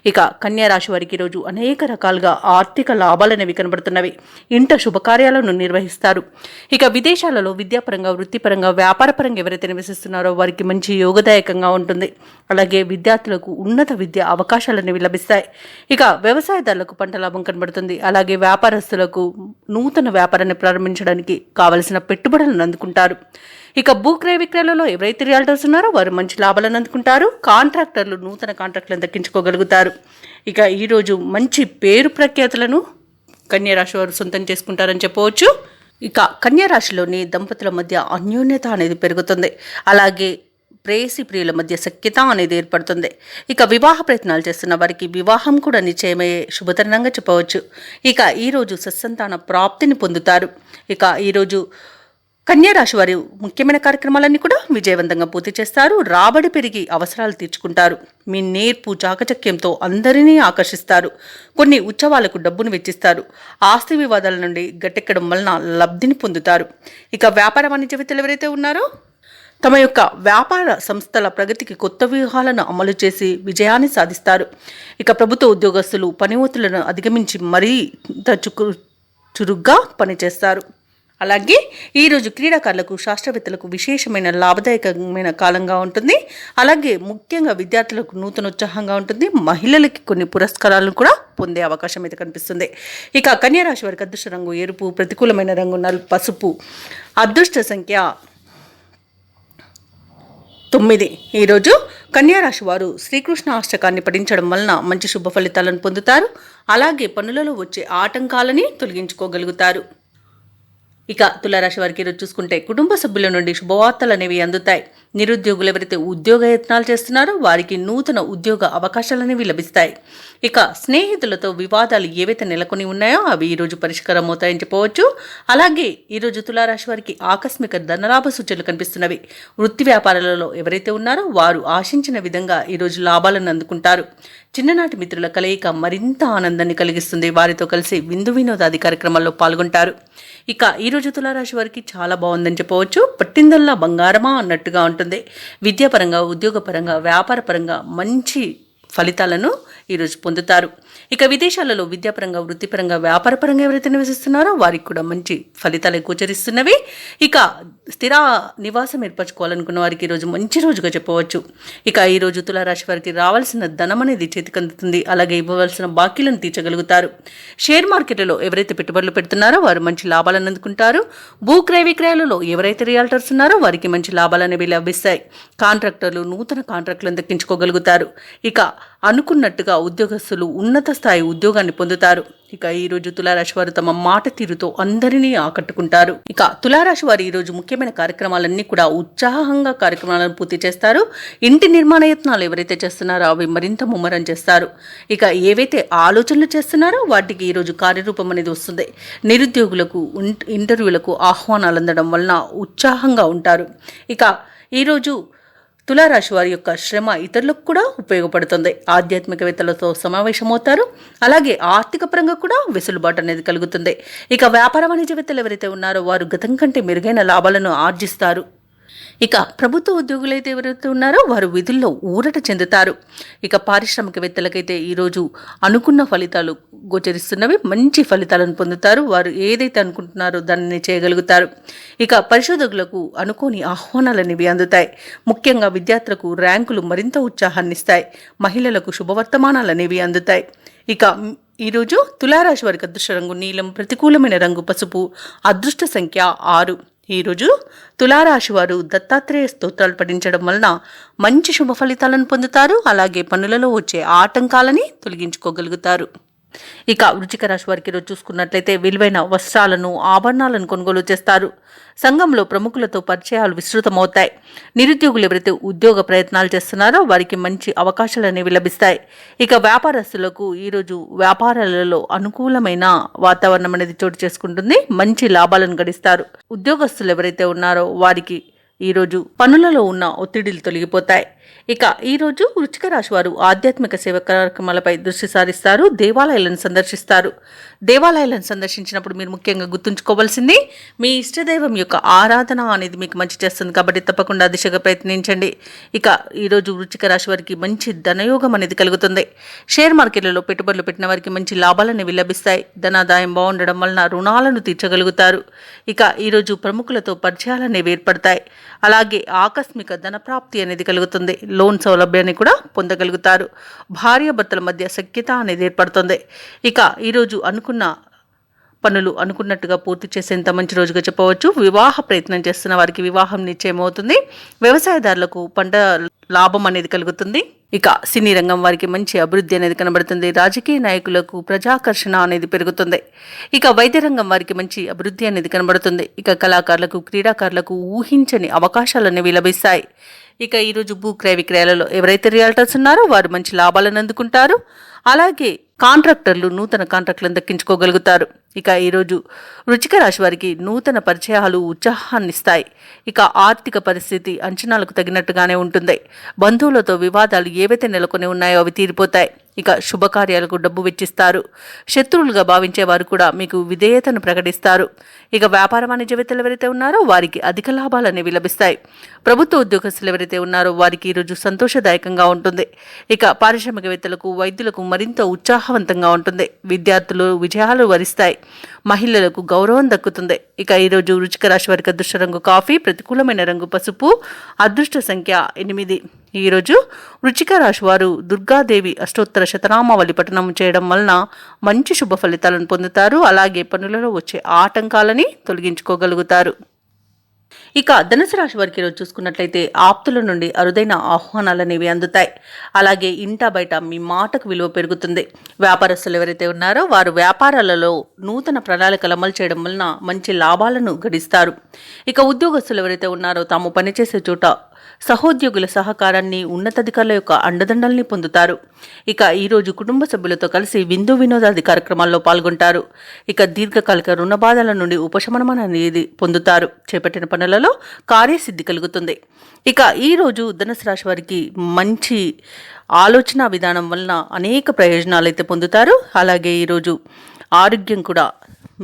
ఇక కన్యా రాశి వారికి ఈరోజు అనేక రకాలుగా ఆర్థిక లాభాలనేవి కనబడుతున్నవి. ఇంట శుభకార్యాలను నిర్వహిస్తారు. ఇక విదేశాలలో విద్యాపరంగా, వృత్తిపరంగా, వ్యాపారపరంగా ఎవరైతే నివసిస్తున్నారో వారికి మంచి యోగదాయకంగా ఉంటుంది. అలాగే విద్యార్థులకు ఉన్నత విద్య అవకాశాలు అనేవి లభిస్తాయి. ఇక వ్యవసాయదారులకు పంట లాభం కనబడుతుంది. అలాగే వ్యాపారస్తులకు నూతన వ్యాపారాన్ని ప్రారంభించడానికి కావలసిన పెట్టుబడులను అందుకుంటారు. ఇక భూక్రయ విక్రయాలలో ఎవరైతే రియల్టర్స్ ఉన్నారో వారు మంచి లాభాలను అందుకుంటారు. కాంట్రాక్టర్లు నూతన కాంట్రాక్టులను దక్కించుకోగలుగుతారు. ఇక ఈరోజు మంచి పేరు ప్రఖ్యాతులను కన్యారాశి వారు సొంతం చేసుకుంటారని చెప్పవచ్చు. ఇక కన్యారాశిలోని దంపతుల మధ్య అన్యోన్యత అనేది పెరుగుతుంది. అలాగే ప్రేయసి ప్రియుల మధ్య సఖ్యత అనేది ఏర్పడుతుంది. ఇక వివాహ ప్రయత్నాలు చేస్తున్న వారికి వివాహం కూడా నిశ్చయమయ్యే శుభతరుణంగా చెప్పవచ్చు. ఇక ఈరోజు సత్సంతాన ప్రాప్తిని పొందుతారు. ఇక ఈరోజు కన్యారాశి వారి ముఖ్యమైన కార్యక్రమాలన్నీ కూడా విజయవంతంగా పూర్తి చేస్తారు. రాబడి పెరిగి అవసరాలు తీర్చుకుంటారు. మీ నేర్పు చాకచక్యంతో అందరినీ ఆకర్షిస్తారు. కొన్ని ఉత్సవాలకు డబ్బును వెచ్చిస్తారు. ఆస్తి వివాదాల నుండి గట్టెక్కడం వలన లబ్ధిని పొందుతారు. ఇక వ్యాపార వాణిజ్యవేత్తలు ఎవరైతే ఉన్నారో తమ యొక్క వ్యాపార సంస్థల ప్రగతికి కొత్త వ్యూహాలను అమలు చేసి విజయాన్ని సాధిస్తారు. ఇక ప్రభుత్వ ఉద్యోగస్తులు పని ఒత్తిళ్లను అధిగమించి మరింత చురుగ్గా పనిచేస్తారు. అలాగే ఈరోజు క్రీడాకారులకు, శాస్త్రవేత్తలకు విశేషమైన లాభదాయకమైన కాలంగా ఉంటుంది. అలాగే ముఖ్యంగా విద్యార్థులకు నూతనోత్సాహంగా ఉంటుంది. మహిళలకి కొన్ని పురస్కారాలను కూడా పొందే అవకాశం అయితే కనిపిస్తుంది. ఇక కన్యారాశి వారికి అదృష్ట రంగు ఎరుపు, ప్రతికూలమైన రంగు పసుపు, అదృష్ట సంఖ్య 9. ఈరోజు కన్యారాశి వారు శ్రీకృష్ణ అష్టకాన్ని పఠించడం వలన మంచి శుభ ఫలితాలను పొందుతారు. అలాగే పనులలో వచ్చే ఆటంకాలని తొలగించుకోగలుగుతారు. ఇక తులారాశి వారికి ఈరోజు చూసుకుంటే కుటుంబ సభ్యుల నుండి శుభవార్తలు అనేవి అందుతాయి. నిరుద్యోగులు ఎవరైతే ఉద్యోగ యత్నాలు చేస్తున్నారో వారికి నూతన ఉద్యోగ అవకాశాలు అనేవి లభిస్తాయి. ఇక స్నేహితులతో వివాదాలు ఏవైతే నెలకొని ఉన్నాయో అవి ఈరోజు పరిష్కారం అవుతాయని చెప్పవచ్చు. అలాగే ఈరోజు తులారాశి వారికి ఆకస్మిక ధనలాభ సూచనలు కనిపిస్తున్నవి. వృత్తి వ్యాపారాలలో ఎవరైతే ఉన్నారో వారు ఆశించిన విధంగా ఈరోజు లాభాలను అందుకుంటారు. చిన్ననాటి మిత్రుల కలయిక మరింత ఆనందాన్ని కలిగిస్తుంది. వారితో కలిసి విందు వినోదాది కార్యక్రమాల్లో పాల్గొంటారు. ఇక ఈరోజు తులారాశి వారికి చాలా బాగుందని చెప్పవచ్చు. పట్టిందల్లా బంగారమా అన్నట్టుగా ఉంటుంది. విద్యాపరంగా, ఉద్యోగపరంగా, వ్యాపారపరంగా మంచి ఫలితాలను ఈరోజు పొందుతారు. ఇక విదేశాలలో విద్యాపరంగా, వృత్తిపరంగా, వ్యాపారపరంగా ఎవరైతే నివసిస్తున్నారో వారికి కూడా మంచి ఫలితాలు గోచరిస్తున్నవి. ఇక స్థిర నివాసం ఏర్పరచుకోవాలనుకున్న వారికి ఈరోజు మంచి రోజుగా చెప్పవచ్చు. ఇక ఈరోజు తులారాశి వారికి రావాల్సిన ధనం అనేది చేతికి అందుతుంది. అలాగే ఇవ్వవలసిన బాకీలను తీర్చగలుగుతారు. షేర్ మార్కెట్లలో ఎవరైతే పెట్టుబడులు పెడుతున్నారో వారు మంచి లాభాలను అందుకుంటారు. భూక్రయ విక్రయాలలో ఎవరైతే రియల్టర్స్ ఉన్నారో వారికి మంచి లాభాలు అనేవి లభిస్తాయి. కాంట్రాక్టర్లు నూతన కాంట్రాక్టులను దక్కించుకోగలుగుతారు. ఇక అనుకున్నట్టుగా ఉద్యోగస్తులు ఉన్నత స్థాయి ఉద్యోగాన్ని పొందుతారు. ఇక ఈరోజు తులారాశి వారు తమ మాట తీరుతో అందరినీ ఆకట్టుకుంటారు. ఇక తులారాశి వారు ఈరోజు ముఖ్యమైన కార్యక్రమాలన్నీ కూడా ఉత్సాహంగా కార్యక్రమాలను పూర్తి చేస్తారు. ఇంటి నిర్మాణ యత్నాలు ఎవరైతే చేస్తున్నారో అవి మరింత ముమ్మరం చేస్తారు. ఇక ఏవైతే ఆలోచనలు చేస్తున్నారో వాటికి ఈరోజు కార్యరూపం అనేది వస్తుంది. నిరుద్యోగులకు ఇంటర్వ్యూలకు ఆహ్వానాలు అందడం వలన ఉత్సాహంగా ఉంటారు. ఇక ఈరోజు తులారాశి వారి యొక్క శ్రమ ఇతరులకు కూడా ఉపయోగపడుతుంది. ఆధ్యాత్మికవేత్తలతో సమావేశమవుతారు. అలాగే ఆర్థిక పరంగా కూడా వెసులుబాటు అనేది కలుగుతుంది. ఇక వ్యాపార వాణిజ్యవేత్తలు ఎవరైతే ఉన్నారో వారు గతం కంటే మెరుగైన లాభాలను ఆర్జిస్తారు. ఇక ప్రభుత్వ ఉద్యోగులైతే ఎవరైతే ఉన్నారో వారు విధుల్లో ఊరట చెందుతారు. ఇక పారిశ్రామికవేత్తలకైతే ఈరోజు అనుకున్న ఫలితాలు గోచరిస్తున్నవి. మంచి ఫలితాలను పొందుతారు. వారు ఏదైతే అనుకుంటున్నారో దానిని చేయగలుగుతారు. ఇక పరిశోధకులకు అనుకోని ఆహ్వానాలు అనేవి అందుతాయి. ముఖ్యంగా విద్యార్థులకు ర్యాంకులు మరింత ఉత్సాహాన్ని ఇస్తాయి. మహిళలకు శుభవర్తమానాలు అనేవి అందుతాయి. ఇక ఈరోజు తులారాశి వారికి అదృష్ట రంగు నీలం, ప్రతికూలమైన రంగు పసుపు, అదృష్ట సంఖ్య 6. ఈరోజు తులారాశి వారు దత్తాత్రేయ స్తోత్రాలు పఠించడం వలన మంచి శుభ ఫలితాలను పొందుతారు. అలాగే పనులలో వచ్చే ఆటంకాలని తొలగించుకోగలుగుతారు. ఇక వృశ్చిక రాశి వారికి ఈరోజు చూసుకున్నట్లయితే విలువైన వస్త్రాలను, ఆభరణాలను కొనుగోలు చేస్తారు. సంఘంలో ప్రముఖులతో పరిచయాలు విస్తృతమవుతాయి. నిరుద్యోగులు ఎవరైతే ఉద్యోగ ప్రయత్నాలు చేస్తున్నారో వారికి మంచి అవకాశాలు అనేవి లభిస్తాయి. ఇక వ్యాపారస్తులకు ఈరోజు వ్యాపారాలలో అనుకూలమైన వాతావరణం అనేది చోటు చేసుకుంటుంది. మంచి లాభాలను గడిస్తారు. ఉద్యోగస్తులు ఎవరైతే ఉన్నారో వారికి ఈరోజు పనులలో ఉన్న ఒత్తిడిలు తొలగిపోతాయి. ఇక ఈరోజు వృశ్చిక రాశి వారు ఆధ్యాత్మిక సేవ కార్యక్రమాలపై దృష్టి సారిస్తారు. దేవాలయాలను సందర్శిస్తారు. దేవాలయాలను సందర్శించినప్పుడు మీరు ముఖ్యంగా గుర్తుంచుకోవాల్సింది మీ ఇష్టదైవం యొక్క ఆరాధన అనేది మీకు మంచి చేస్తుంది కాబట్టి తప్పకుండా దిశగా ప్రయత్నించండి. ఇక ఈరోజు వృశ్చిక రాశి వారికి మంచి ధనయోగం అనేది కలుగుతుంది. షేర్ మార్కెట్లలో పెట్టుబడులు పెట్టిన వారికి మంచి లాభాలు అనేవి లభిస్తాయి. ధనాదాయం బాగుండడం వలన రుణాలను తీర్చగలుగుతారు. ఇక ఈరోజు ప్రముఖులతో పరిచయాలు అనేవి ఏర్పడతాయి. అలాగే ఆకస్మిక ధన ప్రాప్తి అనేది కలుగుతుంది. లోన్ సౌలభ్యాన్ని కూడా పొందగలుగుతారు. భార్యాభర్తల మధ్య సఖ్యత అనేది ఏర్పడుతుంది. ఇక ఈరోజు అనుకున్న పనులు అనుకున్నట్టుగా పూర్తి చేసేంత మంచి రోజుగా చెప్పవచ్చు. వివాహ ప్రయత్నం చేస్తున్న వారికి వివాహం నిశ్చయమవుతుంది. వ్యవసాయదారులకు పంట లాభం అనేది కలుగుతుంది. ఇక సినీ రంగం వారికి మంచి అభివృద్ధి అనేది కనబడుతుంది. రాజకీయ నాయకులకు ప్రజాకర్షణ అనేది పెరుగుతుంది. ఇక వైద్య రంగం వారికి మంచి అభివృద్ధి అనేది కనబడుతుంది. ఇక కళాకారులకు క్రీడాకారులకు ఊహించని అవకాశాలు అనేవి లభిస్తాయి. ఇక ఈరోజు భూక్రయ విక్రయాలలో ఎవరైతే రియాల్టర్స్ ఉన్నారో వారు మంచి లాభాలను అందుకుంటారు. అలాగే కాంట్రాక్టర్లు నూతన కాంట్రాక్టులను దక్కించుకోగలుగుతారు. ఇక ఈరోజు వృశ్చిక రాశి వారికి నూతన పరిచయాలు ఉత్సాహాన్నిస్తాయి. ఇక ఆర్థిక పరిస్థితి అంచనాలకు తగినట్టుగానే ఉంటుంది. బంధువులతో వివాదాలు ఏవైతే నెలకొని ఉన్నాయో అవి తీరిపోతాయి. ఇక శుభకార్యాలకు డబ్బు వెచ్చిస్తారు. శత్రువులుగా భావించే వారు కూడా మీకు విధేయతను ప్రకటిస్తారు. ఇక వ్యాపార వాణిజ్యవేత్తలు ఎవరైతే ఉన్నారో వారికి అధిక లాభాలు అనేవి లభిస్తాయి. ప్రభుత్వ ఉద్యోగస్తులు ఎవరైతే ఉన్నారో వారికి ఈరోజు సంతోషదాయకంగా ఉంటుంది. ఇక పారిశ్రామికవేత్తలకు వైద్యులకు మరింత ఉత్సాహవంతంగా ఉంటుంది. విద్యార్థులు విజయాలు వరిస్తాయి. మహిళలకు గౌరవం దక్కుతుంది. ఇక ఈరోజు వృశ్చిక రాశి వారికి అదృష్ట రంగు కాఫీ, ప్రతికూలమైన రంగు పసుపు, అదృష్ట సంఖ్య 8. ఈరోజు వృశ్చిక రాశి వారు దుర్గాదేవి అష్టోత్తర శతనామావళి పఠనం చేయడం వలన మంచి శుభ ఫలితాలను పొందుతారు. అలాగే పనులలో వచ్చే ఆటంకాలని తొలగించుకోగలుగుతారు. ఇక ధనుసు రాశి వారికి ఈరోజు చూసుకున్నట్లయితే ఆప్తుల నుండి అరుదైన ఆహ్వానాలు అనేవి అందుతాయి. అలాగే ఇంటా బయట మీ మాటకు విలువ పెరుగుతుంది. వ్యాపారస్తులు ఎవరైతే ఉన్నారో వారు వ్యాపారాలలో నూతన ప్రణాళికలు అమలు చేయడం వలన మంచి లాభాలను గడిస్తారు. ఇక ఉద్యోగస్తులు ఎవరైతే ఉన్నారో తాము పనిచేసే చోట సహోద్యోగుల సహకారాన్ని, ఉన్నతాధికారుల యొక్క అండదండల్ని పొందుతారు. ఇక ఈరోజు కుటుంబ సభ్యులతో కలిసి విందు వినోదాది కార్యక్రమాల్లో పాల్గొంటారు. ఇక దీర్ఘకాలిక రుణ బాధల నుండి ఉపశమనం అనేది పొందుతారు. చేపట్టిన పనులలో కార్యసిద్ధి కలుగుతుంది. ఇక ఈరోజు ధనుసు రాశి వారికి మంచి ఆలోచన విధానం వలన అనేక ప్రయోజనాలు అయితే పొందుతారు. అలాగే ఈరోజు ఆరోగ్యం కూడా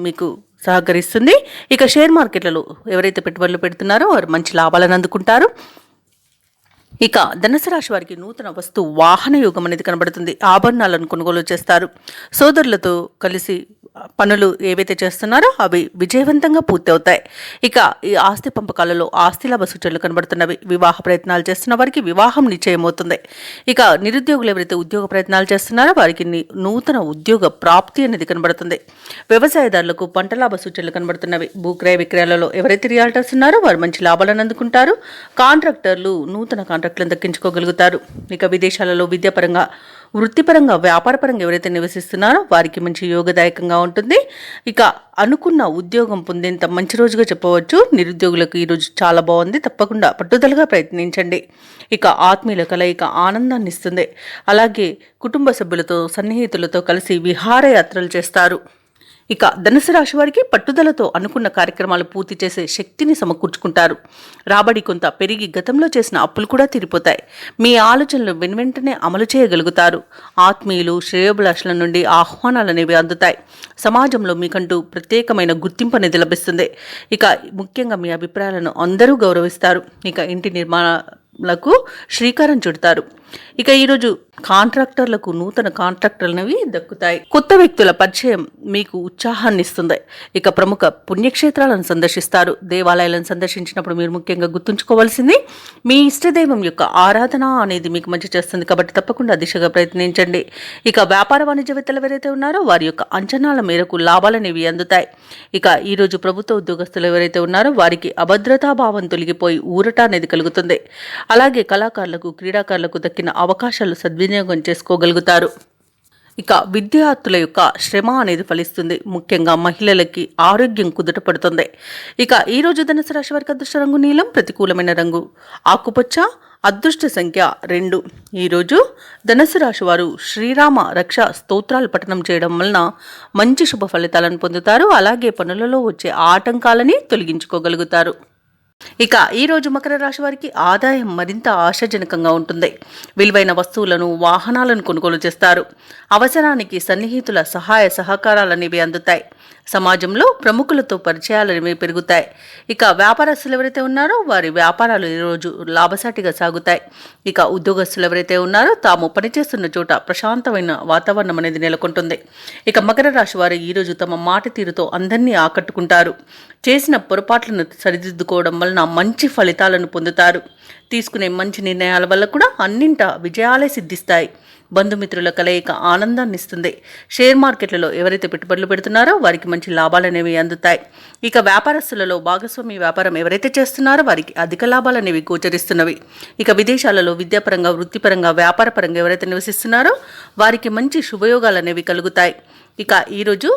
మీకు సహకరిస్తుంది. ఇక షేర్ మార్కెట్లలో ఎవరైతే పెట్టుబడులు పెడుతున్నారో వారు మంచి లాభాలను అందుకుంటారు. ఇక ధనుసు రాశి వారికి నూతన వస్తు వాహన యోగం అనేది కనబడుతుంది. ఆభరణాలను కొనుగోలు చేస్తారు. సోదరులతో కలిసి పనులు ఏవైతే చేస్తున్నారో అవి విజయవంతంగా పూర్తి అవుతాయి. ఇక ఈ ఆస్తి పంపకాలలో ఆస్తి లాభ సూచనలు కనబడుతున్నవి. వివాహ ప్రయత్నాలు చేస్తున్న వారికి వివాహం నిశ్చయమవుతుంది. ఇక నిరుద్యోగులు ఎవరైతే ఉద్యోగ ప్రయత్నాలు చేస్తున్నారో వారికి నూతన ఉద్యోగ ప్రాప్తి అనేది కనబడుతుంది. వ్యవసాయదారులకు పంట లాభ సూచనలు కనబడుతున్నవి. భూక్రయ విక్రయాలలో ఎవరైతే రియాల్టర్స్ ఉన్నారో వారు మంచి లాభాలను అందుకుంటారు. కాంట్రాక్టర్లు నూతన కాంట్రాక్టులను దక్కించుకోగలుగుతారు. ఇక విదేశాలలో విద్యాపరంగా, వృత్తిపరంగా, వ్యాపారపరంగా ఎవరైతే నివసిస్తున్నారో వారికి మంచి యోగదాయకంగా ఉంటుంది. ఇక అనుకున్న ఉద్యోగం పొందేంత మంచి రోజుగా చెప్పవచ్చు. నిరుద్యోగులకు ఈరోజు చాలా బాగుంది. తప్పకుండా పట్టుదలగా ప్రయత్నించండి. ఇక ఆత్మీయుల కలయిక ఆనందాన్ని ఇస్తుంది. అలాగే కుటుంబ సభ్యులతో, సన్నిహితులతో కలిసి విహారయాత్రలు చేస్తారు. ఇక ధనుసు రాశి వారికి పట్టుదలతో అనుకున్న కార్యక్రమాలు పూర్తి చేసే శక్తిని సమకూర్చుకుంటారు. రాబడి కొంత పెరిగి గతంలో చేసిన అప్పులు కూడా తీరిపోతాయి. మీ ఆలోచనలు వెనువెంటనే అమలు చేయగలుగుతారు. ఆత్మీయులు, శ్రేయోభిలాషుల నుండి ఆహ్వానాలు అనేవి అందుతాయి. సమాజంలో మీకంటూ ప్రత్యేకమైన గుర్తింపు అనేది లభిస్తుంది. ఇక ముఖ్యంగా మీ అభిప్రాయాలను అందరూ గౌరవిస్తారు. ఇక ఇంటి నిర్మాణాలకు శ్రీకారం చుడతారు. ఇక ఈరోజు కాంట్రాక్టర్లకు నూతన కాంట్రాక్టర్లవి దక్కుతాయి. కొత్త వ్యక్తుల పరిచయం మీకు ఉత్సాహాన్ని ఇస్తుంది. ఇక ప్రముఖ పుణ్యక్షేత్రాలను సందర్శిస్తారు. దేవాలయాలను సందర్శించినప్పుడు మీరు ముఖ్యంగా గుర్తుంచుకోవాల్సింది మీ ఇష్టదైవం యొక్క ఆరాధన అనేది మీకు మంచి చేస్తుంది కాబట్టి తప్పకుండా దిశగా ప్రయత్నించండి. ఇక వ్యాపార వాణిజ్యవేత్తలు ఎవరైతే ఉన్నారో వారి యొక్క అంచనాల మేరకు లాభాలనేవి అందుతాయి. ఇక ఈరోజు ప్రభుత్వ ఉద్యోగస్తులు ఎవరైతే ఉన్నారో వారికి అభద్రతాభావం తొలగిపోయి ఊరట అనేది కలుగుతుంది. అలాగే కళాకారులకు, క్రీడాకారులకు దక్కిన అవకాశాలు సద్వినియోగం చేసుకోగలుగుతారు. ఇక విద్యార్థుల యొక్క శ్రమ అనేది ఫలిస్తుంది. ముఖ్యంగా మహిళలకి ఆరోగ్యం కుదుట పడుతుంది. ఇక ఈరోజు ధనుసు రాశి వారికి అదృష్ట రంగు నీలం, ప్రతికూలమైన రంగు ఆకుపచ్చ, అదృష్ట సంఖ్య 2. ఈరోజు ధనుసు రాశి వారు శ్రీరామ రక్ష స్తోత్రాలు పఠనం చేయడం వలన మంచి శుభ ఫలితాలను పొందుతారు. అలాగే పనులలో వచ్చే ఆటంకాలని తొలగించుకోగలుగుతారు. ఇక ఈరోజు మకర రాశి వారికి ఆదాయం మరింత ఆశాజనకంగా ఉంటుంది. విలువైన వస్తువులను, వాహనాలను కొనుగోలు చేస్తారు. అవసరానికి సన్నిహితుల సహాయ సహకారాలనేవి అందుతాయి. సమాజంలో ప్రముఖులతో పరిచయాలనేవి పెరుగుతాయి. ఇక వ్యాపారస్తులు ఎవరైతే ఉన్నారో వారి వ్యాపారాలు ఈరోజు లాభసాటిగా సాగుతాయి. ఇక ఉద్యోగస్తులు ఎవరైతే ఉన్నారో తాము పనిచేస్తున్న చోట ప్రశాంతమైన వాతావరణం అనేది నెలకొంటుంది. ఇక మకర రాశి వారు ఈరోజు తమ మాట తీరుతో అందరినీ ఆకట్టుకుంటారు. చేసిన పొరపాట్లను సరిదిద్దుకోవడం వలన మంచి ఫలితాలను పొందుతారు. తీసుకునే మంచి నిర్ణయాల వల్ల కూడా అన్నింటా విజయాలే సిద్ధిస్తాయి. బంధుమిత్రుల కలయిక ఆనందాన్ని ఇస్తుంది. షేర్ మార్కెట్లలో ఎవరైతే పెట్టుబడులు పెడుతున్నారో వారికి మంచి లాభాలు అనేవి అందుతాయి. ఇక వ్యాపారస్తులలో భాగస్వామి వ్యాపారం ఎవరైతే చేస్తున్నారో వారికి అధిక లాభాలు అనేవి గోచరిస్తున్నవి. ఇక విదేశాలలో విద్యాపరంగా, వృత్తిపరంగా, వ్యాపారపరంగా ఎవరైతే నివసిస్తున్నారో వారికి మంచి శుభయోగాలు అనేవి కలుగుతాయి. ఇక ఈరోజు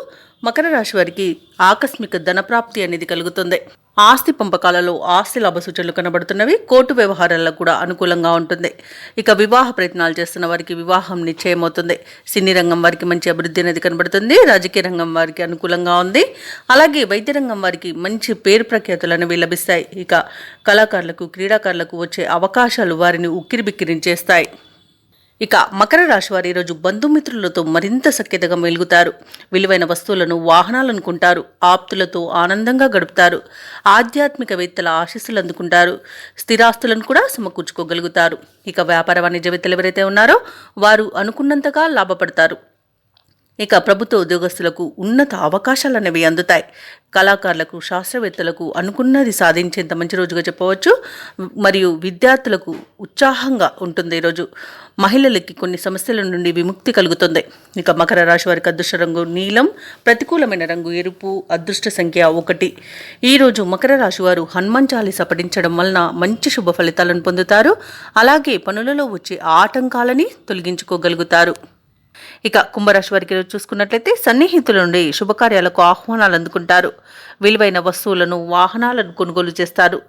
మకర రాశి వారికి ఆకస్మిక ధనప్రాప్తి అనేది కలుగుతుంది. ఆస్తి పంపకాలలో ఆస్తి లాభ సూచనలు కనబడుతున్నవి. కోర్టు వ్యవహారాలకు కూడా అనుకూలంగా ఉంటుంది. ఇక వివాహ ప్రయత్నాలు చేస్తున్న వారికి వివాహం నిశ్చయమవుతుంది. సినీ రంగం వారికి మంచి అభివృద్ధి అనేది కనబడుతుంది. రాజకీయ రంగం వారికి అనుకూలంగా ఉంది. అలాగే వైద్య రంగం వారికి మంచి పేరు ప్రఖ్యాతులు అనేవి లభిస్తాయి. ఇక కళాకారులకు, క్రీడాకారులకు వచ్చే అవకాశాలు వారిని ఉక్కిరిబిక్కిరించేస్తాయి. ఇక మకర రాశి వారు ఈరోజు బంధుమిత్రులతో మరింత సఖ్యతగా మెలుగుతారు. విలువైన వస్తువులను, వాహనాలను కొంటారు. ఆప్తులతో ఆనందంగా గడుపుతారు. ఆధ్యాత్మికవేత్తల ఆశీస్సులు అందుకుంటారు. స్థిరాస్తులను కూడా సమకూర్చుకోగలుగుతారు. ఇక వ్యాపార వాణిజ్యవేత్తలు ఎవరైతే ఉన్నారో వారు అనుకున్నంతగా లాభపడతారు. ఇక ప్రభుత్వ ఉద్యోగస్తులకు ఉన్నత అవకాశాలు అనేవి అందుతాయి. కళాకారులకు, శాస్త్రవేత్తలకు అనుకున్నది సాధించేంత మంచి రోజుగా చెప్పవచ్చు. మరియు విద్యార్థులకు ఉత్సాహంగా ఉంటుంది ఈరోజు. మహిళలకి కొన్ని సమస్యల నుండి విముక్తి కలుగుతుంది. ఇక మకర రాశి వారికి అదృష్ట రంగు నీలం, ప్రతికూలమైన రంగు ఎరుపు, అదృష్ట సంఖ్య 1. ఈరోజు మకర రాశి వారు హనుమాన్ చాలీసా పఠించడం వలన మంచి శుభ ఫలితాలను పొందుతారు. అలాగే పనులలో వచ్చే ఆటంకాలని తొలగించుకోగలుగుతారు. ఇక కుంభరాశి వారికి చూసుకున్నట్లయితే సన్నిహితుల నుండి శుభకార్యాలకు ఆహ్వానాలు అందుకుంటారు. విలువైన వస్తువులను, వాహనాలను కొనుగోలు చేస్తారు.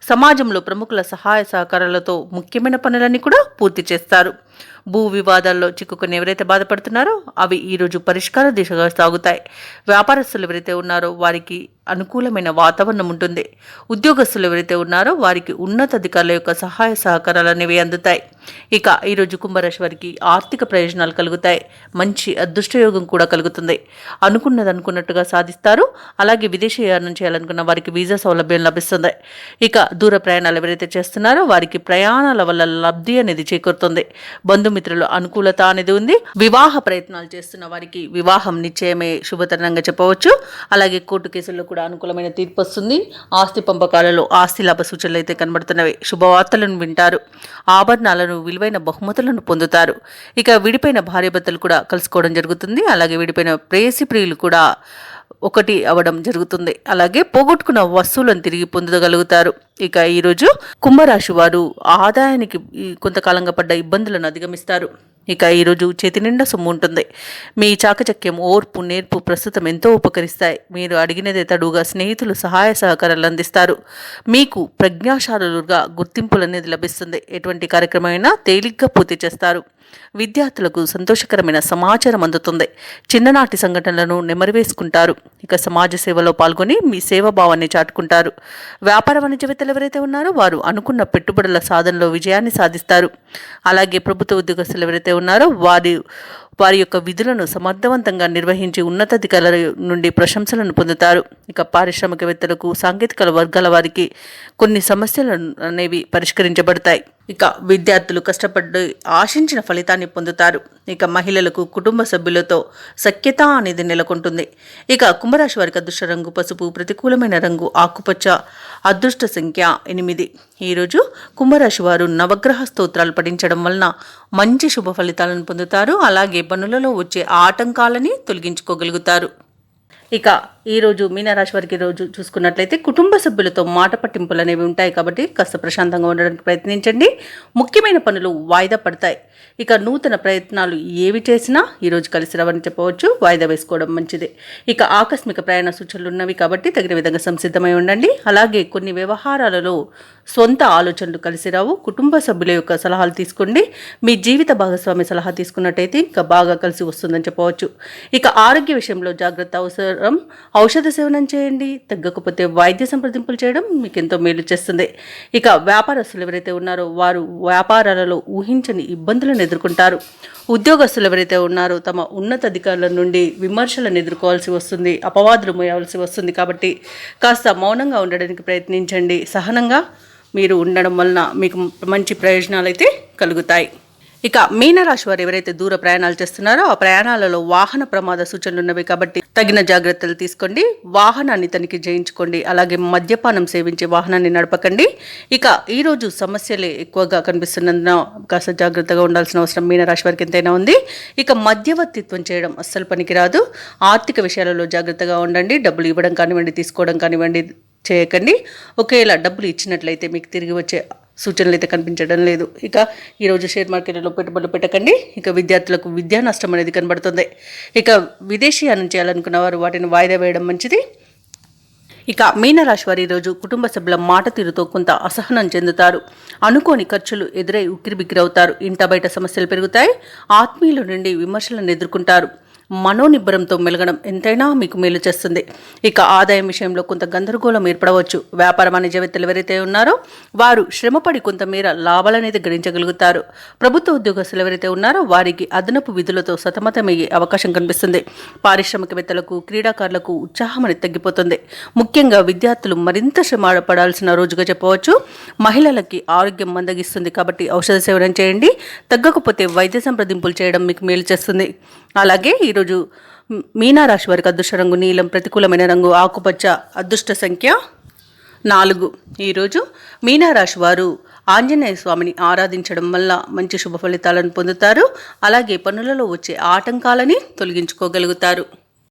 సమాజంలో ప్రముఖుల సహాయ సహకారాలతో ముఖ్యమైన పనులన్నీ కూడా పూర్తి చేస్తారు. భూ వివాదాల్లో చిక్కుకొని ఎవరైతే బాధపడుతున్నారో అవి ఈరోజు పరిష్కార దిశగా సాగుతాయి. వ్యాపారస్తులు ఎవరైతే ఉన్నారో వారికి అనుకూలమైన వాతావరణం ఉంటుంది. ఉద్యోగస్తులు ఎవరైతే ఉన్నారో వారికి ఉన్నతాధికారుల యొక్క సహాయ సహకారాలు అనేవి అందుతాయి. ఇక ఈరోజు కుంభరాశి వారికి ఆర్థిక ప్రయోజనాలు కలుగుతాయి. మంచి అదృష్టయోగం కూడా కలుగుతుంది. అనుకున్నది అనుకున్నట్టుగా సాధిస్తారు. అలాగే విదేశీయానం చేయాలనుకున్న వారికి వీసా సౌలభ్యం లభిస్తుంది. ఇక దూర ప్రయాణాలు ఎవరైతే చేస్తున్నారో వారికి ప్రయాణాల వల్ల లబ్ధి అనేది చేకూరుతుంది. బంధుమిత్రుల అనుకూలత అనేది ఉంది. వివాహ ప్రయత్నాలు చేస్తున్న వారికి వివాహం నిశ్చయమే శుభతరంగా చెప్పవచ్చు. అలాగే కోర్టు కేసుల్లో కూడా అనుకూలమైన తీర్పు వస్తుంది. ఆస్తి పంపకాలలో ఆస్తి లాభ సూచనలు అయితే కనబడుతున్నవి. శుభవార్తలను వింటారు. ఆభరణాలను, విలువైన బహుమతులను పొందుతారు. ఇక విడిపోయిన భార్యాభర్తలు కూడా కలుసుకోవడం జరుగుతుంది. అలాగే విడిపోయిన ప్రేయసి ప్రియులు కూడా ఒకటి అవడం జరుగుతుంది. అలాగే పోగొట్టుకున్న వస్తువులను తిరిగి పొందగలుగుతారు. ఇక ఈరోజు కుంభరాశి వారు ఆదాయానికి కొంతకాలంగా పడ్డ ఇబ్బందులను అధిగమిస్తారు. ఇక ఈరోజు చేతి నిండా సొమ్ము ఉంటుంది. మీ చాకచక్యం, ఓర్పు, నేర్పు ప్రస్తుతం ఎంతో ఉపకరిస్తాయి. మీరు అడిగినదే తడుగా స్నేహితులు సహాయ సహకారాలు అందిస్తారు. మీకు ప్రజ్ఞాశాలుగా గుర్తింపులు అనేది లభిస్తుంది. ఎటువంటి కార్యక్రమమైనా తేలిగ్గా పూర్తి చేస్తారు. విద్యార్థులకు సంతోషకరమైన సమాచారం అందుతుంది. చిన్ననాటి సంఘటనలను నెమరువేసుకుంటారు. ఇక సమాజ సేవలో పాల్గొని మీ సేవాభావాన్ని చాటుకుంటారు. వ్యాపార వాణిజ్యవేత్తలు ఎవరైతే ఉన్నారో వారు అనుకున్న పెట్టుబడుల సాధనలో విజయాన్ని సాధిస్తారు. అలాగే ప్రభుత్వ ఉద్యోగస్తులు ఎవరైతే ఉన్నారో వారి యొక్క విధులను సమర్థవంతంగా నిర్వహించి ఉన్నతాధికారుల నుండి ప్రశంసలను పొందుతారు. ఇక పారిశ్రామికవేత్తలకు, సాంకేతిక వర్గాల వారికి కొన్ని సమస్యలు అనేవి పరిష్కరించబడతాయి. ఇక విద్యార్థులు కష్టపడి ఆశించిన ఫలితాన్ని పొందుతారు. ఇక మహిళలకు కుటుంబ సభ్యులతో సఖ్యత అనేది నెలకొంటుంది. ఇక కుంభరాశి వారికి అదృష్ట రంగు పసుపు, ప్రతికూలమైన రంగు ఆకుపచ్చ, అదృష్ట సంఖ్య 8. ఈరోజు కుంభరాశి వారు నవగ్రహ స్తోత్రాలు పఠించడం వలన మంచి శుభ ఫలితాలను పొందుతారు. అలాగే పనులలో వచ్చే ఆటంకాలని తొలగించుకోగలుగుతారు. ఇక ఈరోజు మీనరాశి వారికి రోజు చూసుకున్నట్లయితే కుటుంబ సభ్యులతో మాట పట్టింపులు అనేవి ఉంటాయి. కాబట్టి కాస్త ప్రశాంతంగా ఉండడానికి ప్రయత్నించండి. ముఖ్యమైన పనులు వాయిదా పడతాయి. ఇక నూతన ప్రయత్నాలు ఏవి చేసినా ఈరోజు కలిసి రావని చెప్పవచ్చు. వాయిదా వేసుకోవడం మంచిది. ఇక ఆకస్మిక ప్రయాణ సూచనలు ఉన్నవి కాబట్టి తగిన విధంగా సంసిద్ధమై ఉండండి. అలాగే కొన్ని వ్యవహారాలలో సొంత ఆలోచనలు కలిసి రావు. కుటుంబ సభ్యుల యొక్క సలహాలు తీసుకోండి. మీ జీవిత భాగస్వామి సలహా తీసుకున్నట్టయితే ఇంకా బాగా కలిసి వస్తుందని చెప్పవచ్చు. ఇక ఆరోగ్య విషయంలో జాగ్రత్త అవసరం. ఔషధ సేవనం చేయండి. తగ్గకపోతే వైద్య సంప్రదింపులు చేయడం మీకు ఎంతో మేలు చేస్తుంది. ఇక వ్యాపారస్తులు ఎవరైతే ఉన్నారో వారు వ్యాపారాలలో ఊహించని ఇబ్బందులను ఎదుర్కొంటారు. ఉద్యోగస్తులు ఎవరైతే ఉన్నారో తమ ఉన్నతాధికారుల నుండి విమర్శలను ఎదుర్కోవాల్సి వస్తుంది, అపవాదులు మోయాల్సి వస్తుంది. కాబట్టి కాస్త మౌనంగా ఉండడానికి ప్రయత్నించండి. సహనంగా మీరు ఉండడం వలన మీకు మంచి ప్రయోజనాలు అయితే కలుగుతాయి. ఇక మీనరాశి వారు ఎవరైతే దూర ప్రయాణాలు చేస్తున్నారో ఆ ప్రయాణాలలో వాహన ప్రమాద సూచనలు ఉన్నవి కాబట్టి తగిన జాగ్రత్తలు తీసుకోండి. వాహనాన్ని తనిఖీ చేయించుకోండి. అలాగే మద్యపానం సేవించే వాహనాన్ని నడపకండి. ఇక ఈరోజు సమస్యలే ఎక్కువగా కనిపిస్తున్నందున కాస్త జాగ్రత్తగా ఉండాల్సిన అవసరం మీనరాశి వారికి ఎంతైనా ఉంది. ఇక మధ్యవర్తిత్వం చేయడం అస్సలు పనికిరాదు. ఆర్థిక విషయాలలో జాగ్రత్తగా ఉండండి. డబ్బులు ఇవ్వడం కానివ్వండి, తీసుకోవడం కానివ్వండి చేయకండి. ఒకవేళ డబ్బులు ఇచ్చినట్లయితే మీకు తిరిగి వచ్చే సూచనలు అయితే కనిపించడం లేదు. ఇక ఈరోజు షేర్ మార్కెట్లో పెట్టుబడులు పెట్టకండి. ఇక విద్యార్థులకు విద్యా నష్టం అనేది కనబడుతుంది. ఇక విదేశీయానం చేయాలనుకున్న వారు వాటిని వాయిదా వేయడం మంచిది. ఇక మీనరాశి వారు ఈరోజు కుటుంబ సభ్యుల మాట తీరుతో కొంత అసహనం చెందుతారు. అనుకోని ఖర్చులు ఎదురై ఉక్కిరిబిక్కిరవుతారు. ఇంట బయట సమస్యలు పెరుగుతాయి. ఆత్మీయుల నుండి విమర్శలను ఎదుర్కొంటారు. మనోనిబ్బరంతో మెలగడం ఎంతైనా మీకు మేలు చేస్తుంది. ఇక ఆదాయం విషయంలో కొంత గందరగోళం ఏర్పడవచ్చు. వ్యాపార వాణిజ్యవేత్తలు ఎవరైతే ఉన్నారో వారు శ్రమపడి కొంతమేర లాభాలనేది గడించగలుగుతారు. ప్రభుత్వ ఉద్యోగస్తులు ఎవరైతే ఉన్నారో వారికి అదనపు విధులతో సతమతమయ్యే అవకాశం కనిపిస్తుంది. పారిశ్రామికవేత్తలకు, క్రీడాకారులకు ఉత్సాహం అనేది తగ్గిపోతుంది. ముఖ్యంగా విద్యార్థులు మరింత శ్రమ పడాల్సిన రోజుగా చెప్పవచ్చు. మహిళలకి ఆరోగ్యం మందగిస్తుంది కాబట్టి ఔషధ సేవనం చేయండి. తగ్గకపోతే వైద్య సంప్రదింపులు చేయడం మీకు మేలు చేస్తుంది. అలాగే ఈరోజు మీనరాశి వారికి అదృష్ట రంగు నీలం, ప్రతికూలమైన రంగు ఆకుపచ్చ, అదృష్ట సంఖ్య 4. ఈరోజు మీనరాశి వారు ఆంజనేయ స్వామిని ఆరాధించడం వల్ల మంచి శుభ ఫలితాలను పొందుతారు. అలాగే పనులలో వచ్చే ఆటంకాలని తొలగించుకోగలుగుతారు.